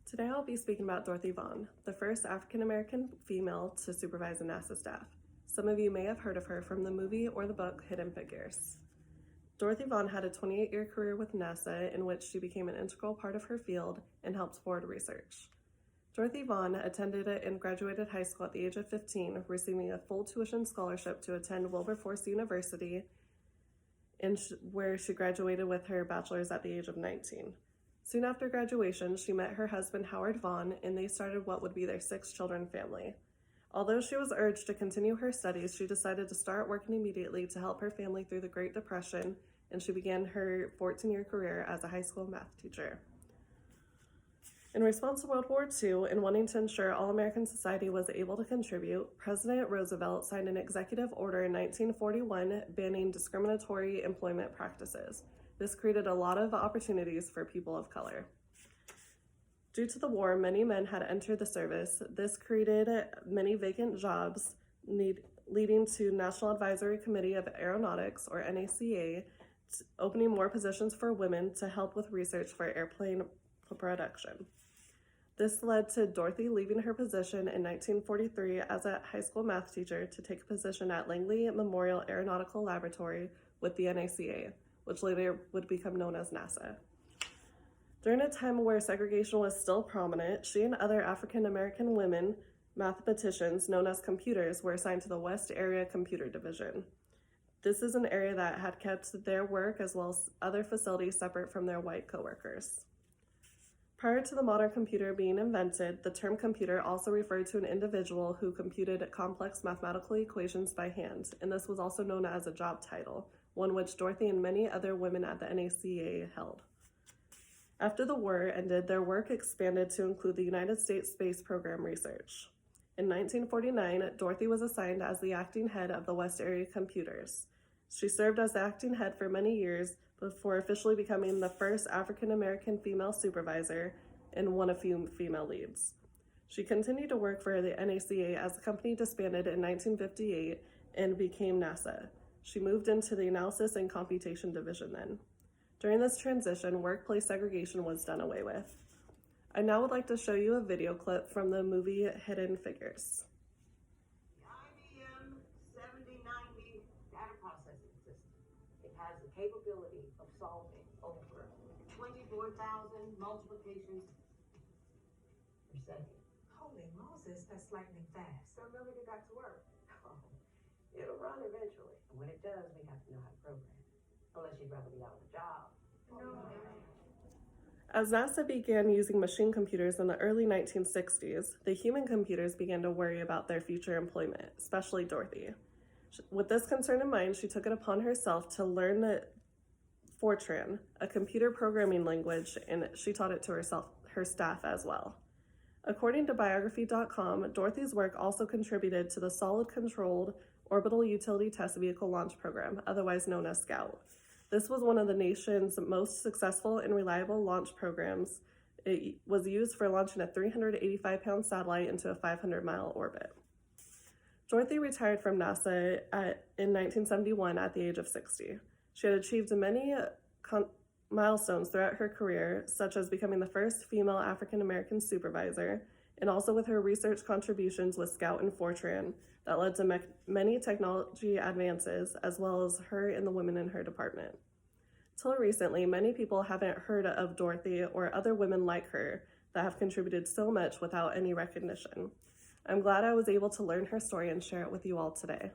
Today I'll be speaking about Dorothy Vaughan, the first African-American female to supervise a NASA staff. Some of you may have heard of her from the movie or the book Hidden Figures. Dorothy Vaughan had a 28-year career with NASA in which she became an integral part of her field and helped forward research. Dorothy Vaughan attended and graduated high school at the age of 15, receiving a full tuition scholarship to attend Wilberforce University, where she graduated with her bachelor's at the age of 19. Soon after graduation, she met her husband Howard Vaughan, and they started what would be their 6-children family. Although she was urged to continue her studies, she decided to start working immediately to help her family through the Great Depression, and she began her 14-year career as a high school math teacher. In response to World War II and wanting to ensure all American society was able to contribute, President Roosevelt signed an executive order in 1941 banning discriminatory employment practices. This created a lot of opportunities for people of color. Due to the war, many men had entered the service. This created many vacant jobs, leading to National Advisory Committee of Aeronautics, or NACA, opening more positions for women to help with research for airplane production. This led to Dorothy leaving her position in 1943 as a high school math teacher to take a position at Langley Memorial Aeronautical Laboratory with the NACA, which later would become known as NASA. During a time where segregation was still prominent, she and other African-American women mathematicians known as computers were assigned to the West Area Computer Division. This is an area that had kept their work as well as other facilities separate from their white coworkers. Prior to the modern computer being invented, the term computer also referred to an individual who computed complex mathematical equations by hand, and this was also known as a job title, one which Dorothy and many other women at the NACA held. After the war ended, their work expanded to include the United States Space Program research. In 1949, Dorothy was assigned as the acting head of the West Area Computers. She served as the acting head for many years before officially becoming the first African-American female supervisor and one of few female leads. She continued to work for the NACA as the company disbanded in 1958 and became NASA. She moved into the Analysis and Computation Division then. During this transition, workplace segregation was done away with. I now would like to show you a video clip from the movie Hidden Figures. The IBM 7090 data processing system. It has the capability of solving over 24,000 multiplications per second. Holy Moses, that's lightning fast. So remember to get back to work. It'll run eventually. And when it does, we have to know how to program it. Unless you'd rather be out of a job. No. As NASA began using machine computers in the early 1960s, the human computers began to worry about their future employment, especially Dorothy. With this concern in mind, she took it upon herself to learn Fortran, a computer programming language, and she taught it to her staff as well. According to biography.com, Dorothy's work also contributed to the Solid Controlled Orbital Utility Test Vehicle Launch Program, otherwise known as SCOUT. This was one of the nation's most successful and reliable launch programs. It was used for launching a 385-pound satellite into a 500-mile orbit. Dorothy retired from NASA in 1971 at the age of 60. She had achieved many milestones throughout her career, such as becoming the first female African-American supervisor, and also with her research contributions with SCOUT and Fortran that led to many technology advances, as well as her and the women in her department. Till recently, many people haven't heard of Dorothy or other women like her that have contributed so much without any recognition. I'm glad I was able to learn her story and share it with you all today.